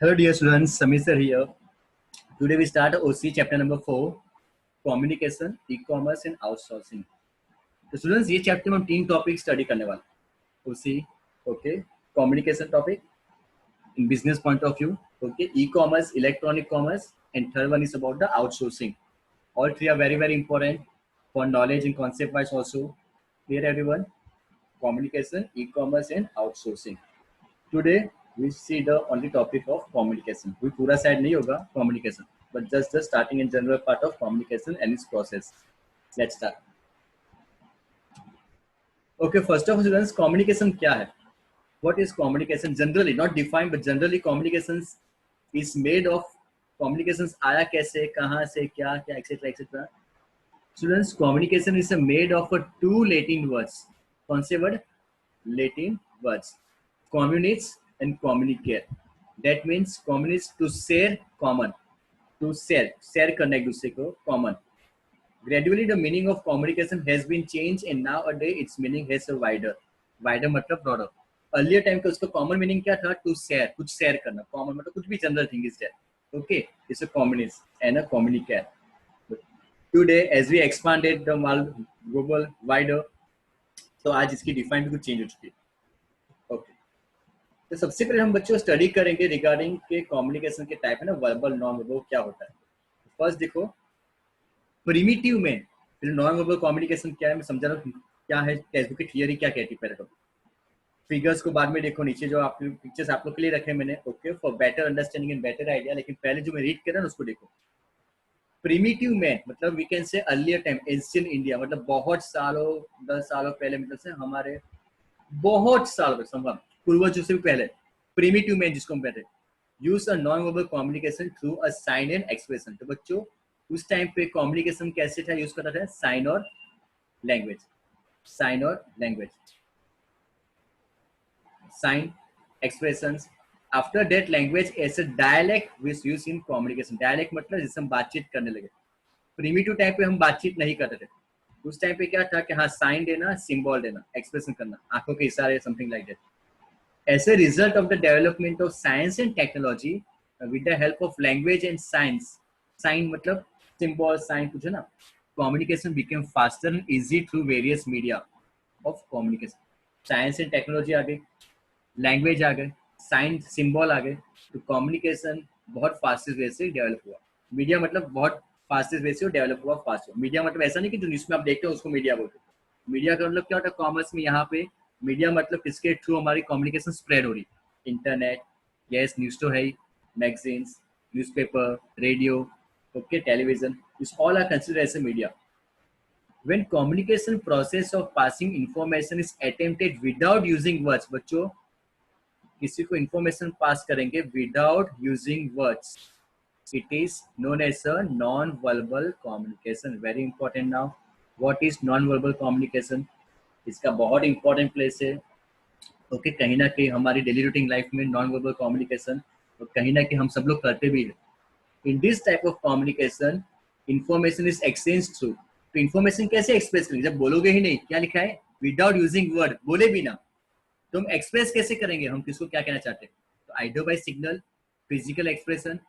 Hello dear students, Samir sir here. Today we start OC chapter number 4, communication, e-commerce and outsourcing. तो students ये chapter में हम 3 topic study करने वाले OC, okay, communication topic in business point of view, okay, e-commerce, electronic commerce, and third one is about the outsourcing. All three are very important for knowledge and concept wise also. Clear everyone? Communication, e-commerce and outsourcing. Today we see the only topic of communication. We पूरा side नहीं होगा communication, but just the starting and general part of communication and its process. Let's start. Okay, first of all, students, communication क्या है? What is communication? Generally, not defined, but generally communications is made of communications आया कैसे, कहाँ से, क्या क्या, etc. etc. Students, communication is made of two Latin words. कौन से word? Latin words. Communis and communicare. That means communis to share, common. To share करना एक दूसरे को, common. Gradually the meaning of communication has been changed and nowadays its meaning has a wider मतलब broader. Earlier time पे उसका common meaning क्या था? To share, कुछ share करना. Common मतलब कुछ भी general thing is there. Okay, it's a communis and a communicare. Today as we expanded the global wider, तो आज इसकी define भी कुछ change हो चुकी है. Okay. तो सबसे पहले हम बच्चों स्टडी करेंगे रिगार्डिंग के कम्युनिकेशन के टाइप है ना, वर्बल नॉन वर्बल क्या होता है. फर्स्ट देखो प्रिमिटिव में, फिर नॉन वर्बल कम्युनिकेशन क्या है मैं समझा रहा हूँ क्या है, टेक्स्ट की थियरी क्या कहती है. पहले तो फिगर्स को बाद में देखो, नीचे जो आप पिक्चर्स आप लोग के लिए रखे मैंने, okay, for better understanding and better idea. लेकिन पहले जो मैं रीड कर रहा हूँ उसको देखो. प्रिमिटिव में मतलब we can say earlier time, ancient India, मतलब बहुत सालों 10 सालों पहले, मतलब से हमारे बहुत साल संभव पूर्वजों से भी पहले. प्रिमिटिव में जिसको हम कहते हैं, use a non verbal communication through a sign and expression. तो बच्चों उस टाइम पे कम्युनिकेशन कैसे था, यूज करता था साइन और लैंग्वेज. साइन और language, sign expressions. After that language as a dialect which use in communication. Dialect मतलब जिससे हम बातचीत करने लगे. प्रिमिटिव टाइम पे हम बातचीत नहीं करते थे. उस टाइम पे क्या था कि हाँ साइन देना, सिंबल देना, एक्सप्रेशन करना, आंखों के इशारे, something like that. As a result of the development of science and technology, with the help of language and science, sign मतलब symbol, sign कुछ है ना, communication became faster and easy through various media of communication. Science and technology आ गई, language आ गए, sign symbol आ गए, तो communication बहुत fastest way से develop हुआ. Media मतलब बहुत fastest way से develop हुआ, fast हुआ. Media मतलब ऐसा नहीं कि जो न्यूज़ में आप देखते हो उसको मीडिया बोलते हो. मीडिया का मतलब क्या होता है कॉमर्स में, यहाँ पे मीडिया मतलब किसके थ्रू हमारी कम्युनिकेशन स्प्रेड हो रही. इंटरनेट, यस, न्यूज तो है ही, magazines, newspaper, radio, okay, television, this all are considered as a media. When communication process of passing information is attempted without using words. बच्चों किसी को इंफॉर्मेशन पास करेंगे without using words, it is known as a non verbal communication. Very important. Now what is non verbal communication? इसका बहुत important place है. Okay, कहीं ना कहीं हमारी डेली रूटीन लाइफ में नॉन वर्बल कम्युनिकेशन, और कहीं ना कहीं हम सब लोग करते भी हैं. In this type of communication information is exchange through. तो इंफॉर्मेशन कैसे एक्सप्रेस करेंगे जब बोलोगे ही नहीं? क्या लिखा है? विदाउट यूजिंग वर्ड, बोले भी ना तो हम एक्सप्रेस कैसे करेंगे, हम किसको क्या कहना चाहते हैं? तो either by signal, physical expression,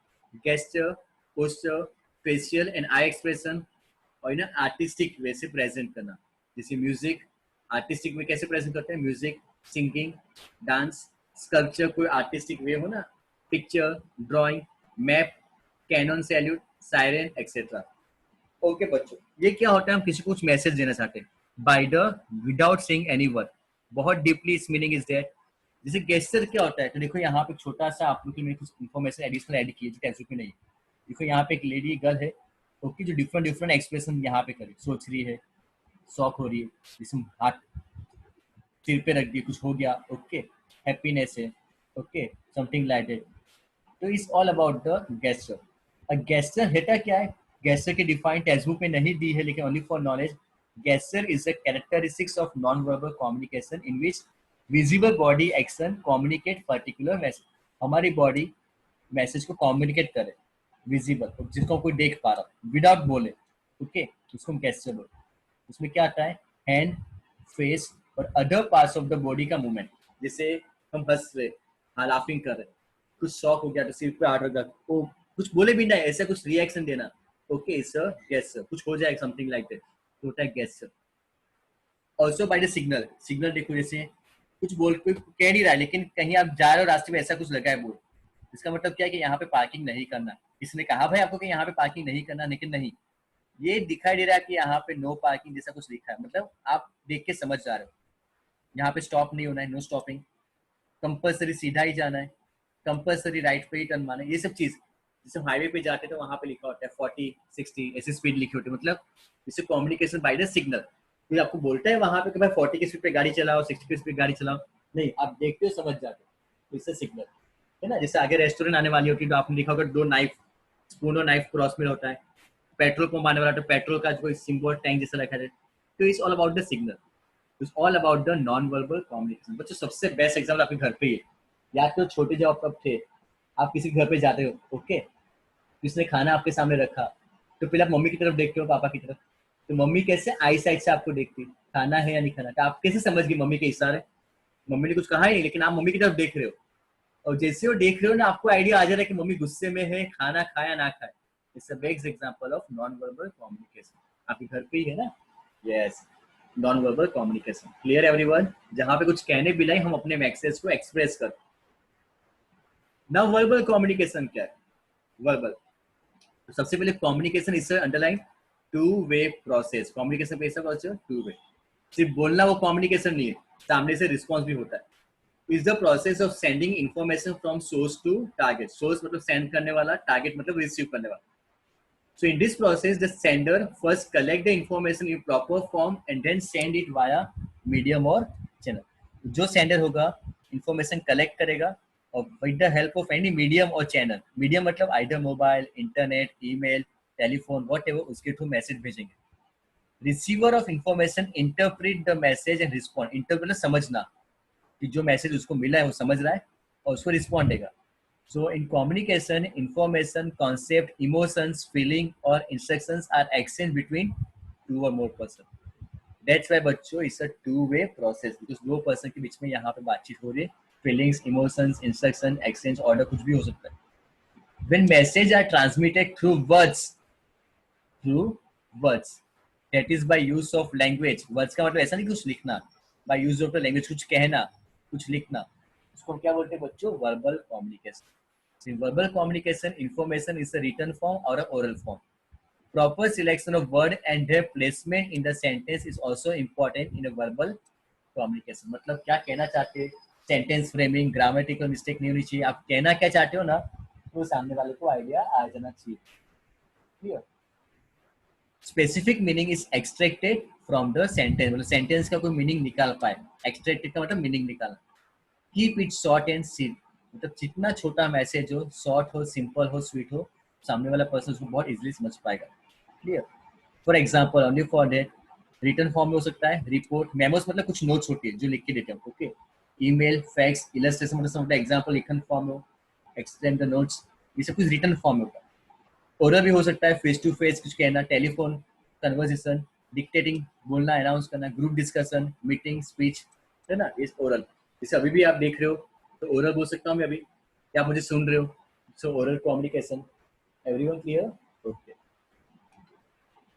gesture, posture, facial and eye expression, और ना आर्टिस्टिक वे से प्रेजेंट करना. जैसे म्यूजिक, आर्टिस्टिक वे कैसे प्रेजेंट करते हैं? म्यूजिक, सिंगिंग, डांस, स्कल्पचर कोई आर्टिस्टिक वे हो ना, picture, drawing, map, cannon salute, siren etcetera. Okay बच्चों, ये क्या होता है? हम किसी को कुछ मैसेज देना चाहते हैं by the without saying any word. बहुत डीपली इस मीनिंग इज दैट. जैसे गेस्चर क्या होता है, तो देखो यहाँ पे छोटा सा आप लोग के लिए कुछ इन्फॉर्मेशन एडिशनल ऐड की है जो टेक्स्ट में नहीं. देखो यहाँ पे एक लेडी गर्ल है, ओके, जो डिफरेंट डिफरेंट एक्सप्रेशन यहाँ पे करे. सोच रही है, शॉक हो रही है, जिसमें हाथ सिर पे रख दिए, कुछ हो गया, ओके, हैप्पीनेस है, ओके, समथिंग लाइक दैट. तो it's all about the gesture. A gesture हेटा क्या है? गेस्चर की डिफाइन टेक्स्ट बुक में नहीं दी है, लेकिन only for knowledge. Gesture is a characteristics of non verbal communication in which visible body action communicate particular message. हमारी बॉडी मैसेज को कम्युनिकेट करे, विजिबल, जिसको कोई देख पा रहा, विदाउट बोले, ओके, उसको हम गेस्चर बोलते. उसमें क्या आता है? हैंड, फेस और other parts of the body का मूवमेंट. जैसे हम हंस रहे, हाँ, लाफिंग कर रहे, कुछ शॉक हो गया तो सिर पे हाथ रख दिया, वो कुछ बोले भी नहीं, ऐसा कुछ रिएक्शन देना, ओके सर, यस सर, कुछ हो जाए समथिंग लाइक दैट, होता है guess sir. Also by the signal, signal देखो जैसे कुछ बोल कोई कह नहीं रहा है लेकिन कहीं आप जा रहे हो रास्ते में ऐसा कुछ लगा है बोर्ड, इसका मतलब क्या है कि यहाँ पे पार्किंग नहीं करना, किसी ने कहा भाई आपको कि यहाँ पे पार्किंग नहीं करना, लेकिन नहीं, ये दिखाई दे रहा है कि यहाँ पे नो पार्किंग जैसा कुछ लिखा है, मतलब आप देख के समझ जा रहे हो यहाँ पे स्टॉप नहीं होना है, नो स्टॉपिंग, कंपल्सरी सीधा ही जाना है, कंपल्सरी राइट पे ही टर्न मारना है, ये सब चीज जैसे हाईवे पे जाते तो वहां पे लिखा होता है 40-60 ऐसी स्पीड लिखी होती है, मतलब इससे कम्युनिकेशन बाय द सिग्नल, कोई आपको बोलता है वहां पे कि भाई 40 की स्पीड पे गाड़ी चलाओ, 60 की स्पीड गाड़ी चलाओ, नहीं, आप देखते हो समझ जाते हो, तो इससे सिग्नल है ना। जैसे आगे रेस्टोरेंट आने वाली होती है तो आपने लिखा होगा 2 नाइफ, स्पून और नाइफ क्रॉस में होता है, पेट्रोल पंप आने वाला तो पेट्रोल का कोई सिंबल टैंक जैसा रखा है, तो it's all about the signal, it's all about the non verbal communication. बच्चों सबसे बेस्ट एग्जाम्पल आपके घर पे ही है, या तो छोटे जब आप कब थे, आप किसी घर पे जाते हो, ओके, किसने खाना आपके सामने रखा, तो पहले आप मम्मी की तरफ देखते हो पापा की तरफ, तो मम्मी कैसे आई साइड से आपको देखती, खाना है या नहीं खाना, तो आप कैसे समझ गई मम्मी के इशारे, मम्मी ने कुछ कहा ही नहीं लेकिन आप मम्मी की तरफ देख रहे हो, और जैसे वो देख रहे हो ना आपको आइडिया आ जा रहा है कि मम्मी गुस्से में है, खाना खाया ना खाए, it's a best example of non verbal communication, आपके घर पे ही है ना, yes, non verbal communication, clear everyone, जहां पे कुछ कहने बिना ही हम अपने मैसेज को एक्सप्रेस करते हैं। ना वर्बल कम्युनिकेशन क्या है, वर्बल, तो सबसे पहले कम्युनिकेशन इससे underline two way process, communication कैसा प्रोसेस, टू वे, सिर्फ बोलना वो कम्युनिकेशन नहीं है, सामने से रिस्पॉन्स भी होता है, is the process of sending information from source to target, source मतलब सेंड करने वाला, टारगेट मतलब रिसीव करने वाला, so in this process the sender first collect the information in proper form and then send it via medium or channel, जो sender होगा information collect करेगा और with the help of any medium और channel, medium मतलब either mobile, internet, email, telephone, whatever, उसके through message भेजेंगे, receiver of information interpret the message and respond, interpret मतलब समझना कि जो मैसेज उसको मिला है वो समझ रहा है और उसको रिस्पॉन्ड देगा। So in communication, information, concept, emotions, feeling or instructions are exchanged between two or more person. That's why बच्चों it's a two-way process because दो person के बीच में यहाँ पे बातचीत हो रही है, feelings, emotions, instruction, exchange, order कुछ भी हो सकता है। When messages are transmitted through words, that is by use of language. Words का मतलब ऐसा नहीं कुछ लिखना, by use of the language कुछ कहना, कुछ लिखना, उसको हम क्या बोलते हैं बच्चों, verbal communication. In verbal communication, information is a written form or an oral form. Proper selection of word and their placement in the sentence is also important in a verbal communication. मतलब क्या कहना चाहते हैं, sentence framing, grammatical mistake नहीं होनी चाहिए, आप कहना क्या चाहते हो ना तो सामने वाले को आइडिया आ जाना चाहिए, clear. Specific meaning is extracted from the sentence, मतलब सेंटेंस का कोई मीनिंग निकाल पाए, एक्सट्रैक्टेड का मतलब मीनिंग निकालना। Keep it short and sweet, मतलब जितना छोटा मैसेज हो, शॉर्ट हो, सिंपल हो, स्वीट हो, सामने वाला पर्सन उसको बहुत इजीली समझ पाएगा, clear. For example only for that written form में हो सकता है, रिपोर्ट, मेमोस मतलब कुछ नोट्स होती है जो लिख के देते हैं, ओके, ईमेल, फैक्स, इलस्ट्रेशन मतलब एग्जांपल लिखन फॉर्म हो, एक्सप्लेन द नोट्स, ये सब कुछ रिटन फॉर्म में होता है। ओरल भी हो सकता है, फेस टू फेस कुछ कहना, टेलीफोन कन्वर्सेशन, डिक्टेटिंग बोलना, अनाउंस करना, ग्रुप डिस्कशन, मीटिंग, स्पीच, है ना, इस ओरल। जैसे अभी भी आप देख रहे हो तो ओरल बोल सकता हूँ मैं अभी, क्या आप मुझे सुन रहे हो, सो oral communication, everyone clear, okay.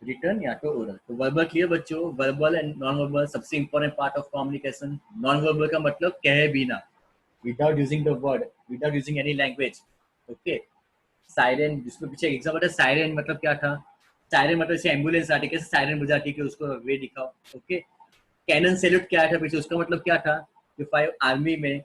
Return या तो ओरल, तो वर्बल क्लियर बच्चों, वर्बल एंड नॉन वर्बल सबसे important part of communication. Non verbal का मतलब कहे बिना, without using the word, without using any language, okay. Siren, जिसमें पीछे एग्जाम था, सायरन मतलब क्या था, सायरन मतलब जैसे एम्बुलेंस आती है कैसे सायरन बजाती है कि उसको वे दिखाओ, ओके। कैनन सैल्यूट क्या था पीछे, उसका मतलब क्या था कि फाइव आर्मी में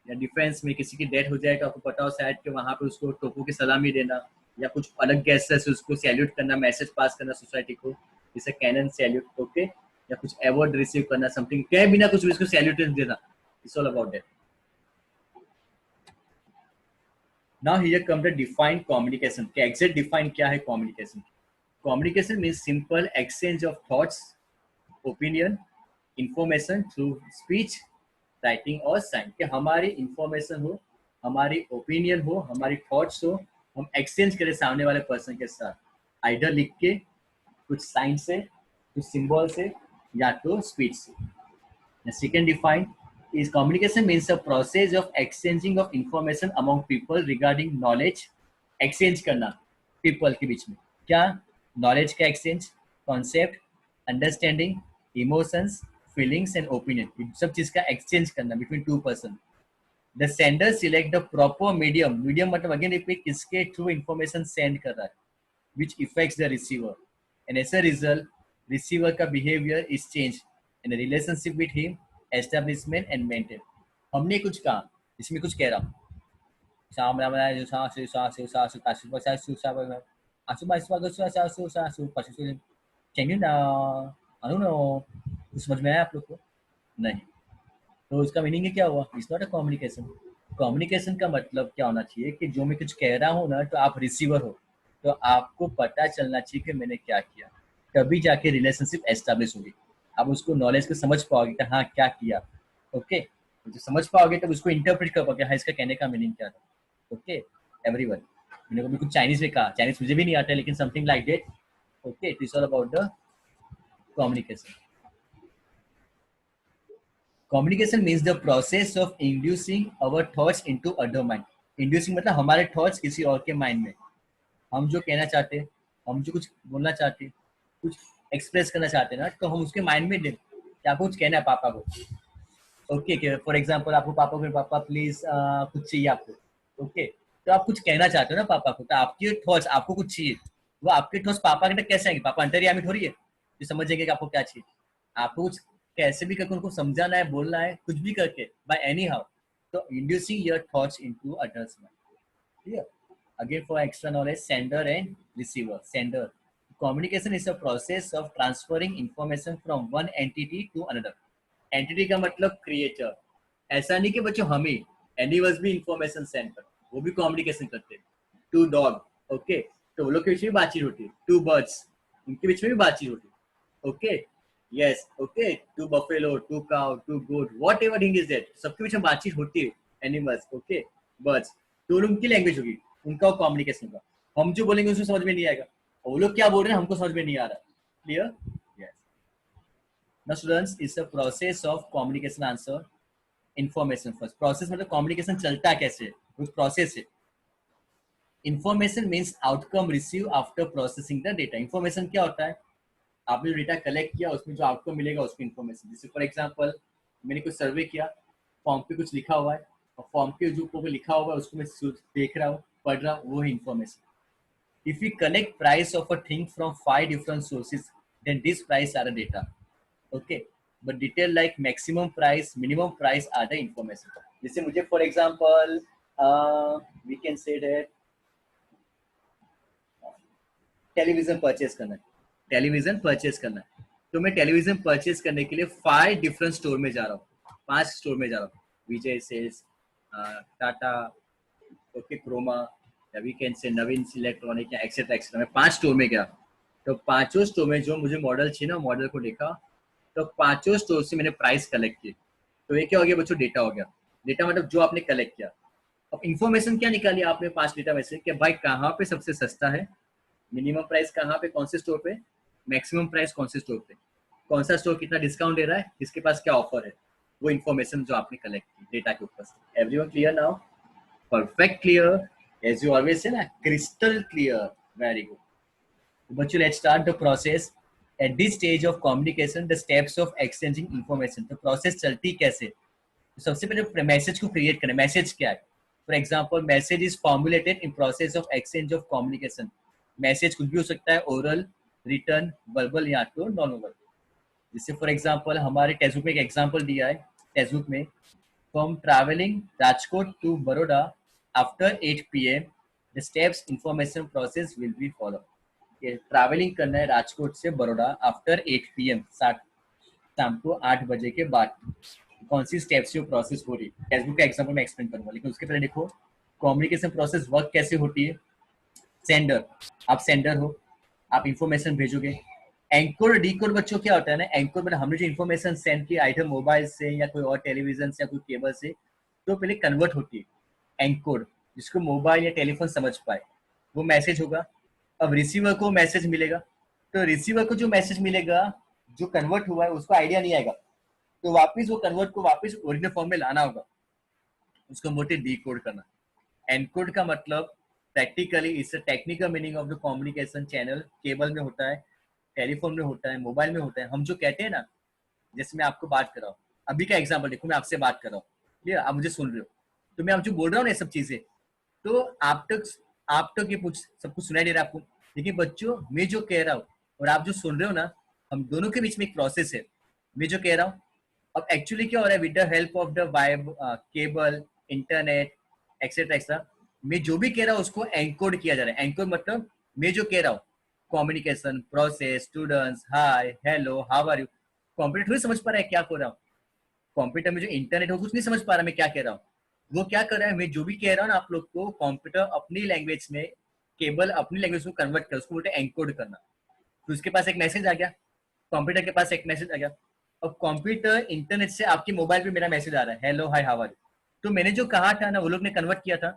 या डिफेंस में किसी की डेथ हो जाए तो आपको पता हो शायद कि वहां पे उसको टोपो की सलामी देना या कुछ अलग गैसेस से उसको सैल्यूट करना, मैसेज पास करना सोसाइटी को, जैसे कैनन सैल्यूट, ओके, या कुछ अवार्ड रिसीव करना, समथिंग कहे बिना कुछ भी उसको सैल्यूट देना, it's all about that. Now here comes the defined communication. क्या exact define क्या है communication? Communication means simple exchange of thoughts, opinion, information through speech, writing और sign. कि हमारी information हो, हमारी opinion हो, हमारी thoughts हो, हम exchange करें सामने वाले person के साथ, either लिख के, कुछ sign से, कुछ symbol से, या तो speech से. The second define is communication means the process of exchanging of information among people regarding knowledge. exchange करना people के बीच में क्या knowledge का exchange, concept, understanding, emotions, feelings and opinion, इन सब चीज का exchange करना between two person. The sender select the proper medium. Medium मतलब again repeat किसके through information send कर रहा है, which affects the receiver. And as a result, receiver का behavior is changed and the relationship with him establishment and maintain. हमने कुछ कहा, इसमें कुछ कह रहा हूँ. Can you now? I don't know. कुछ समझ में आया आप लोग को? नहीं. तो इसका मीनिंग है क्या हुआ? It's not a communication. Communication का मतलब क्या होना चाहिए कि जो मैं कुछ कह रहा हूँ ना, तो आप रिसीवर हो, तो आपको पता चलना चाहिए कि मैंने क्या किया, तभी जाके रिलेशनशिप एस्टेब्लिश होगी. आप उसको नॉलेज को समझ पाओगे कि हाँ क्या किया. ओके, तो समझ पाओगे तब उसको इंटरप्रेट कर पाओगे, हाँ इसका कहने का मीनिंग क्या था. ओके एवरीवन, मैंने कभी कुछ चाइनीज में कहा, चाइनीज मुझे भी नहीं आता है, लेकिन something like that. Okay, it is all about the communication. Communication means the process of inducing our thoughts into other mind. Inducing मतलब हमारे thoughts किसी और के mind में. हम जो कहना चाहते हैं, हम जो कुछ बोलना चाहते हैं, कुछ एक्सप्रेस करना चाहते हैं ना, तो हम उसके माइंड में दे कि आपको कुछ कहना है पापा को. ओके, फॉर एग्जांपल आपको पापा को, पापा प्लीज कुछ चाहिए आपको. ओके, तो आप कुछ कहना चाहते हो ना पापा को, तो आपके थॉट्स आपको कुछ चाहिए, वो आपके थॉट्स पापा के तक कैसे आएंगे? पापा अंतर्यामी थोड़ी है जो समझ जाएंगे कि आपको क्या चाहिए. आपको कुछ कैसे भी करके उनको समझाना है, बोलना है, कुछ भी करके बाय एनी हाउ. तो inducing your thoughts into others mind. Clear? Again, for extra knowledge, sender and receiver. Sender. Communication is a process of transferring information from one entity to another. Entity का मतलब creator. ऐसा नहीं कि बच्चों हम ही, animals भी information send कर, वो भी communication करते हैं. Two dog, okay, तो वो लोग के बीच में बातचीत होती है. Two birds, उनके बीच में भी बातचीत होती है. Okay, yes, okay. Two buffalo, two cow, two goat, whatever thing is that, सबके बीच में बातचीत होती है. Animals, okay, birds. तो उनकी लैंग्वेज होगी, उनका कम्युनिकेशन का. हम जो बोलेंगे उसमें समझ में नहीं आएगा, वो लोग क्या बोल रहे हैं हमको समझ में नहीं आ रहा. Clear? Yes. Now students, it's a process of communication. Answer information first. Process मतलब कम्युनिकेशन चलता कैसे, कुछ प्रोसेस है. Information means outcome receive after processing the data. Information क्या होता है? आपने जो डेटा कलेक्ट किया उसमें जो आउटकम मिलेगा उसको इंफॉर्मेशन. जैसे फॉर एग्जांपल मैंने कुछ सर्वे किया, फॉर्म पे कुछ लिखा हुआ है, और फॉर्म पे जो ऊपर लिखा हुआ है उसको मैं देख रहा हूँ, पढ़ रहा हूँ, वो है information. If we collect price of a thing from 5 different sources, then this price are the data. Okay, but detail like maximum price, minimum price are the information. जैसे मुझे for example we can say that television purchase करना है. Television purchase करना है, तो मैं television purchase करने के लिए 5 डिफरेंट स्टोर में जा रहा हूँ, 5 स्टोर में जा रहा हूँ. Vijay Sales, Tata, okay, Croma, या we can say Naveen electronic या एक्सेट्रा एक्सेट्रा. मैं 5 स्टोर में गया, तो पांचों स्टोर में जो मुझे मॉडल चाहिए ना, मॉडल को देखा, तो पांचों स्टोर से मैंने प्राइस कलेक्ट की. तो ये क्या हो गया बच्चों? डेटा हो गया. डेटा मतलब जो आपने कलेक्ट किया. अब इन्फॉर्मेशन क्या निकाली आपने 5 डेटा में से, कि भाई कहाँ पे सबसे सस्ता है, मिनिमम प्राइस कहाँ पे, कौन से स्टोर पे, मैक्सिमम प्राइस कौन से स्टोर पे, कौन सा स्टोर कितना डिस्काउंट दे रहा है, किसके पास क्या ऑफर है. वो इन्फॉर्मेशन जो आपने कलेक्ट की डेटा के ऊपर से. Everyone clear now? Perfect clear, as you always say ना, क्रिस्टल क्लियर. Very good. बच्चों, let's start the process. At this stage of communication, the steps of exchanging information. तो प्रोसेस चलती कैसे? तो सबसे पहले मैसेज को क्रिएट करना. मैसेज क्या है? For example, message is formulated in process of exchange of communication. Message कुछ भी हो सकता है, ओरल, रिटर्न, वर्बल या तो नॉन वर्बल. जैसे फॉर एग्जांपल हमारे टेक्स्ट बुक में एक एग्जांपल दिया है. टेक्स्ट बुक में, from traveling Rajkot to Baroda after 8 PM the steps information process will be follow. ये ट्रैवलिंग करना है राजकोट से बड़ौदा आफ्टर 8 PM, शाम को 8 बजे के बाद, कौन सी स्टेप्स से प्रोसेस हो रही है. टेक्स्ट बुक का एग्जांपल मैं एक्सप्लेन करूंगा, लेकिन उसके पहले देखो कम्युनिकेशन प्रोसेस वर्क कैसे होती है. सेंडर, आप सेंडर हो, आप इंफॉर्मेशन भेजोगे. एंकर डीकोड बच्चों क्या होता है ना, एंकर मतलब हमने जो इंफॉर्मेशन सेंड की आइटम मोबाइल से या कोई और टेलीविजन से या कोई केबल से, तो पहले कन्वर्ट होती है एंकोड, जिसको मोबाइल या टेलीफोन समझ पाए, वो मैसेज होगा. अब रिसीवर को मैसेज मिलेगा, तो रिसीवर को जो मैसेज मिलेगा जो कन्वर्ट हुआ है उसको आइडिया नहीं आएगा तो वापस वो कन्वर्ट को वापस ओरिजिनल फॉर्म में लाना होगा, उसको मोटे डीकोड करना। एनकोड का मतलब practically it's a technical meaning of the communication channel. Cable में होता है, टेलीफोन में होता है, मोबाइल में होता है। हम जो कहते हैं ना, जैसे मैं आपको बात कर रहा हूँ, अभी का एग्जाम्पल देखो, मैं आपसे बात कर रहा हूँ, क्लियर, आप मुझे सुन रहे हो, तो मैं आप जो बोल रहा हूँ ना ये सब चीजें, तो आप तक ये कुछ सब कुछ सुनाई दे रहा है आपको। लेकिन बच्चों, मैं जो कह रहा हूँ और आप जो सुन रहे हो ना, हम दोनों के बीच में एक प्रोसेस है। मैं जो कह रहा हूँ, अब एक्चुअली क्या हो रहा है, with the help of the vibe, cable, internet, etcetera etcetera, मैं जो भी कह रहा हूँ उसको एनकोड किया जा रहा है। एनकोड मतलब मैं जो कह रहा हूँ, communication process, students, hi, hello, how are you, computer थोड़ी समझ पा रहा है क्या हो रहा हूँ। कंप्यूटर में जो इंटरनेट हो कुछ नहीं समझ पा रहा मैं क्या कह रहा हूँ। वो क्या कर रहा है, मैं जो भी कह रहा हूँ ना आप लोग को, कंप्यूटर अपनी लैंग्वेज में, केबल अपनी लैंग्वेज में कन्वर्ट कर, उसको बोलते हैं एनकोड करना। तो उसके पास एक मैसेज आ गया, कंप्यूटर के पास एक मैसेज आ गया। अब कंप्यूटर इंटरनेट से आपके मोबाइल पे मेरा मैसेज आ रहा है, hello, hi, how are you. तो मैंने जो कहा था ना, वो लोग ने कन्वर्ट किया था।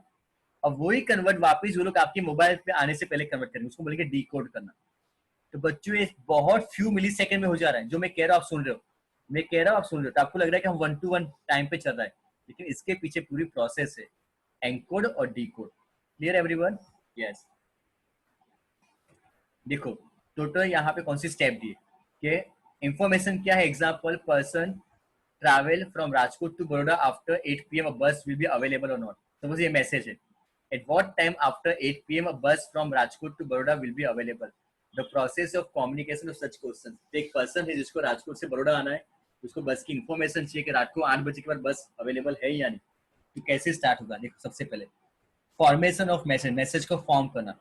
अब वही कन्वर्ट वापस वो लोग आपके मोबाइल पे आने से पहले कन्वर्ट करेंगे, उसको बोलेंगे डीकोड करना। तो बच्चों ये बहुत फ्यू मिली सेकंड में हो जा रहा है। जो मैं कह रहा हूँ आप सुन रहे हो, मैं कह रहा हूँ आप सुन रहे हो, तो आपको लग रहा है कि हम 1 to 1 टाइम पे चल रहा है, लेकिन इसके पीछे पूरी प्रोसेस है, एनकोड और डीकोड। Clear everyone? यस। देखो, टोटल यहाँ पे कौन सी स्टेप दी कि इंफॉर्मेशन क्या है। Example, person travel from Rajkot to Baroda after 8 PM, a bus will be available or not। Suppose ये मैसेज है, at what time after 8 PM a bus from Rajkot to Baroda will be available। The process of communication of such question. एक person है जिसको राजकोट से बड़ोड़ा आना है, उसको बस की इंफॉर्मेशन चाहिए कि रात को 8 बजे के बाद बस अवेलेबल है या नहीं। तो कैसे स्टार्ट होगा, देखो सबसे पहले फॉर्मेशन ऑफ मैसेज, मैसेज को फॉर्म करना।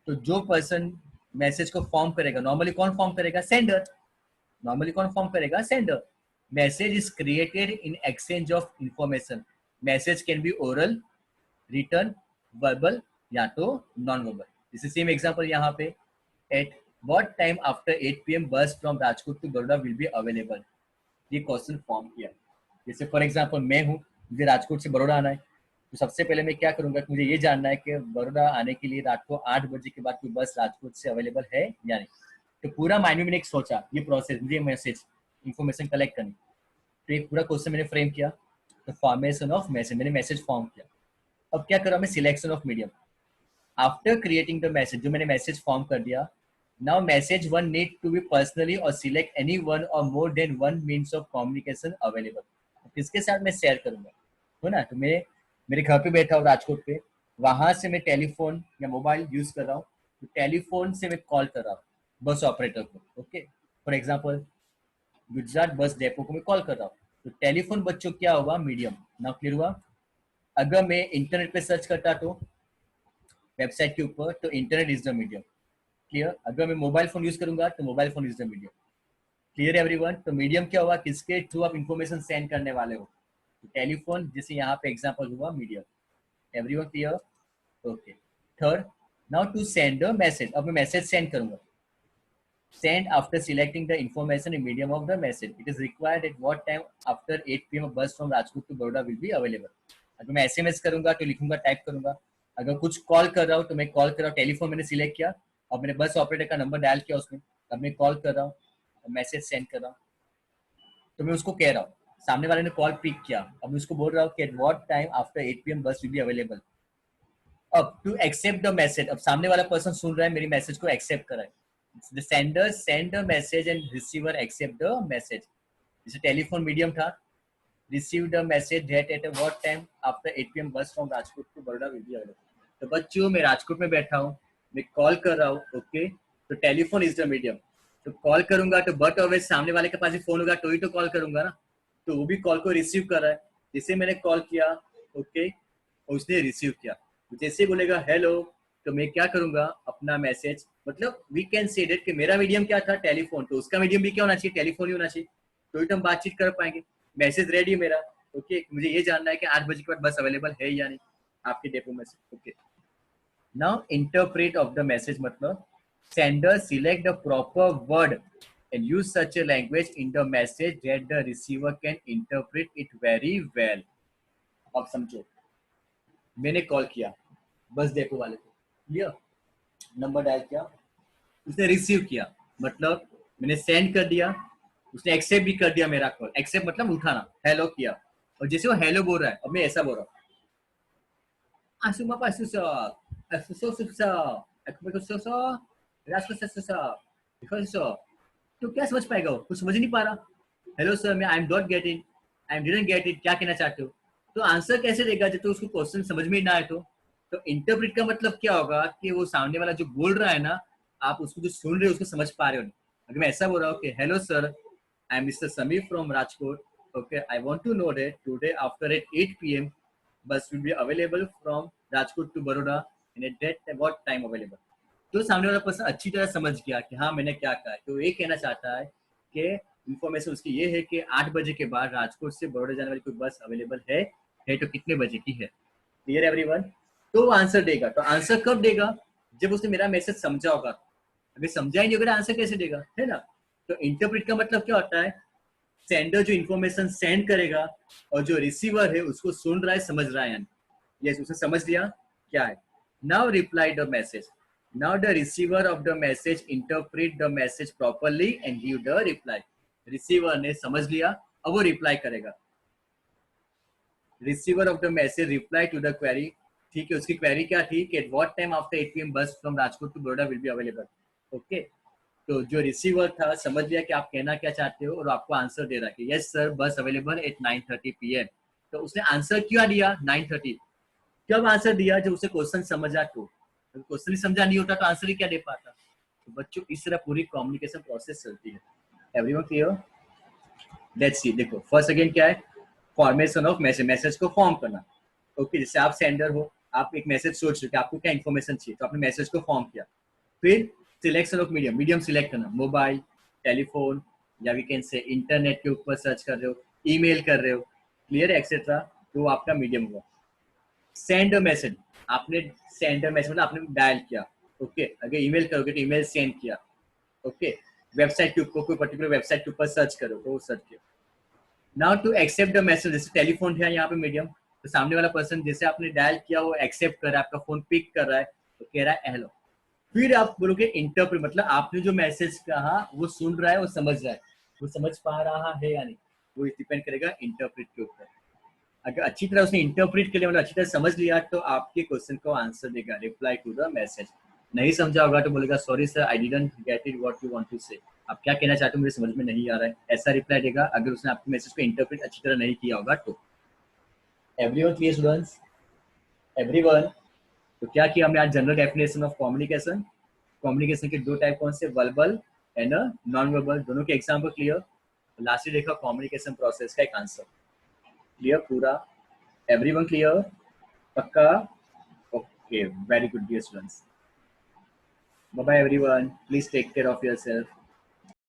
तो जो पर्सन मैसेज को फॉर्म करेगा, नॉर्मली कौन फॉर्म करेगा, सेंडर। नॉर्मली कौन फॉर्म करेगा, sender. Message is created in exchange of information. Message can be oral, written, verbal, या तो नॉन वर्बल। जैसे सेम एग्जांपल यहाँ पे, at what time after 8 PM bus from Rajkot to Baroda will be available. ये question form किया। जैसे for example मैं हूँ, मुझे राजकोट से बड़ोड़ा आना है, तो सबसे पहले मैं क्या करूंगा कि मुझे ये जानना है कि बड़ोड़ा आने के लिए रात को 8 बजे के बाद कोई बस राजकोट से अवेलेबल है या नहीं। तो पूरा माइंड में मैंने एक सोचा, ये प्रोसेस, मुझे मैसेज इन्फॉर्मेशन कलेक्ट करनी। तो एक पूरा क्वेश्चन मैंने फ्रेम किया, तो फॉर्मेशन ऑफ मैसेज, मैंने मैसेज फॉर्म किया। अब क्या करा मैं, selection of medium. After creating the message, जो मैंने मैसेज फॉर्म कर दिया, now message one need to be personally और सिलेक्ट एनी वन और more than one means of communication available. किसके साथ मैं शेयर करूंगा, हो ना। तो मैं मेरे घर पे बैठा हूँ राजकोट पे, वहां से मैं टेलीफोन या मोबाइल यूज कर रहा हूँ, तो टेलीफोन से मैं कॉल कर रहा हूँ बस ऑपरेटर को। Okay, for example Gujarat bus depot को मैं कॉल कर रहा हूँ। तो टेलीफोन बच्चों क्या हुआ, मीडियम। नाउ क्लियर हुआ। अगर मैं इंटरनेट पे सर्च करता तो वेबसाइट के ऊपर, तो internet is the medium. Clear. अगर मैं मोबाइल फोन यूज करूंगा तो mobile phone is the medium. Clear everyone? तो मीडियम क्या हुआ, किसके थ्रू आप इंफॉर्मेशन सेंड करने वाले हो, तो टेलीफोन, जैसे यहाँ पे एग्जांपल हुआ medium. Everyone clear? Okay. Third, now to send the message, अब मैं मैसेज सेंड करूंगा। Send after selecting the information in medium of the message. It is required at what time after 8 PM a bus from Rajkot to Baroda will be available. अगर मैं SMS करूंगा तो लिखूंगा, type करूंगा। अगर कुछ call कर रहा हूँ तो मैं कॉल कर रहा हूँ, टेलीफोन मैंने सिलेक्ट किया और मैंने बस ऑपरेटर का नंबर डायल किया उसमें, अब मैं कॉल कर रहा हूँ, मैसेज सेंड कर रहा हूँ। तो मैं उसको कह रहा हूँ, सामने वाले ने कॉल पिक किया, अब मैं उसको बोल रहा हूँ कि eight what time after 8 PM बस विल बी अवेलेबल। अब टू एक्सेप्ट द मैसेज, अब सामने वाला पर्सन सुन रहा है, मेरी मैसेज को एक्सेप्ट कर रहा है। The sender send the message and receiver accept the message. जैसे टेलीफोन मीडियम था, receive the message that at what time after 8 PM bus from Rajkot to Baroda will be available. तो बच्चों, मैं राजकोट में बैठा हूँ, मैं कॉल कर रहा हूँ। ओके, तो टेलीफोन इज द मीडियम। तो कॉल करूंगा तो बट ऑलवेज सामने वाले के पास ही फोन होगा तो ही तो कॉल करूंगा ना। तो वो भी कॉल को रिसीव कर रहा है, जिसे मैंने कॉल किया। ओके, उसने रिसीव किया, तो जैसे बोलेगा हेलो, तो मैं क्या करूंगा, अपना मैसेज, मतलब वी कैन से दैट कि मेरा मीडियम क्या था, टेलीफोन, तो उसका मीडियम भी क्या होना चाहिए, टेलीफोन ही होना चाहिए, तो ही तो हम बातचीत कर पाएंगे। मैसेज रेडी है मेरा। ओके, मुझे ये जानना है कि 8 बजे के बाद बस अवेलेबल है या नहीं आपके डेपो में से। Okay, now interpret of the message, मतलब sender select the proper word and use such a language in the message that the receiver can interpret it very well। अब समझो, मैंने कॉल किया बस डेपो वाले को, clear, number dial किया, उसने receive किया, मतलब मैंने सेंड कर दिया, उसने एक्सेप्ट भी कर दिया मेरा कॉल, एक्सेप्ट मतलब उठाना, हेलो किया, और जैसे वो हेलो बोल रहा है अब मैं ऐसा बोल रहा हूँ, asuma pasusa, asuso susa, akumakusoso, raskusoso, because तो क्या समझ पाएगा वो, कुछ समझ ही नहीं पा रहा, हेलो सर मैं I am dot get it, I am didn't get it, क्या कहना चाहते हो, तो आंसर कैसे देगा जब तो उसको क्वेश्चन समझ में ही ना आए तो इंटरप्रेट का मतलब क्या होगा कि वो सामने वाला जो बोल रहा है ना, आप उसको जो सुन रहे हो उसको समझ पा रहे हो। अगर मैं ऐसा बोल रहा हूँ कि hello sir, I am mister Sameer from Rajkot, okay I want to know that today after eight 8 p.m. bus will be available from Rajkot to Baroda in a date what time available, तो सामने वाला पर्सन अच्छी तरह समझ गया कि हाँ मैंने क्या कहा, तो ये कहना चाहता है कि इन्फॉर्मेशन उसकी ये है कि 8 बजे के बाद राजकोट से बड़ौदा जाने वाली कोई बस अवेलेबल है तो कितने बजे की है, क्लियर एवरीवन। तो वो आंसर देगा, तो आंसर कब देगा, जब उसने मेरा मैसेज समझा होगा, अगर समझा ही नहीं होगा आंसर कैसे देगा, है ना। तो इंटरप्रेट का मतलब क्या होता है, सेंडर जो इन्फॉर्मेशन सेंड करेगा और जो रिसीवर है उसको सुन रहा है समझ रहा है, यानी यस उसने समझ लिया क्या है। Now reply the message, now the receiver of the message interpret the message properly and give the reply, receiver ने समझ लिया अब वो रिप्लाई करेगा, receiver of the message reply to the query, ठीक है उसकी क्वेरी क्या थी कि eight what time after 8 p.m. Bus from Rajkot to Baroda will be available, okay. तो जो रिसीवर था समझ लिया कि आप कहना क्या चाहते हो और आपको आंसर दे रहा है कि यस सर बस अवेलेबल एट 9:30 p.m. तो उसने आंसर क्यों दिया 9:30, कब आंसर दिया जब उसे क्वेश्चन समझा, तो क्वेश्चन ही समझा नहीं होता तो आंसर ही क्या दे पाता। तो बच्चों इस तरह पूरी कम्युनिकेशन प्रोसेस चलती है। एवरीवन क्लियर, लेट्स सी, देखो फर्स्ट अगेन क्या है, फॉर्मेशन ऑफ मैसेज, मैसेज को फॉर्म करना, ओके जैसे आप सेंडर हो, आप एक मैसेज सोच रहे हो कि आपको क्या इन्फॉर्मेशन चाहिए, तो आपने मैसेज को फॉर्म किया, फिर selection of medium, medium select करना, मोबाइल, टेलीफोन, या वी कैन से इंटरनेट के ऊपर सर्च कर रहे हो, ईमेल कर रहे हो, क्लियर एक्सेट्रा, तो आपका मीडियम हुआ। सेंड अ मैसेज, आपने सेंड अ मैसेज मतलब आपने डायल किया, ओके अगर ईमेल करोगे तो ईमेल सेंड किया, ओके वेबसाइट के ऊपर कोई पर्टिकुलर वेबसाइट के ऊपर सर्च करो तो वो सर्च किया। Now to accept the message, जैसे टेलीफोन है यहाँ पे मीडियम, तो सामने वाला पर्सन जैसे आपने डायल किया वो एक्सेप्ट कर रहा है, आपका फोन पिक कर रहा है तो कह रहा है हेलो, फिर आप बोलोगे इंटरप्रेट, मतलब आपने जो मैसेज कहा वो सुन रहा है, वो समझ रहा है, वो समझ पा रहा है या नहीं, वो डिपेंड करेगा इंटरप्रेट के ऊपर। अगर अच्छी तरह उसने इंटरप्रेट के लिए मतलब अच्छी तरह समझ लिया तो आपके क्वेश्चन को आंसर देगा, रिप्लाई टू द मैसेज। नहीं समझा होगा तो बोलेगा sorry sir I didn't get it what you want to say, आप क्या कहना चाहते हो मुझे समझ में नहीं आ रहा है, ऐसा रिप्लाई देगा अगर उसने आपके मैसेज को इंटरप्रेट अच्छी तरह नहीं किया होगा तो। Everyone clear students, everyone. तो क्या किया हमने आज, general definition of communication, communication के दो टाइप कौन से, वर्बल एंड नॉन वर्बल, दोनों के एग्जाम्पल क्लियर, लास्टली देखा कम्युनिकेशन प्रोसेस का एक आंसर, क्लियर पूरा, एवरीवन क्लियर, पक्का, okay very good dear students, bye bye everyone, please take care of yourself.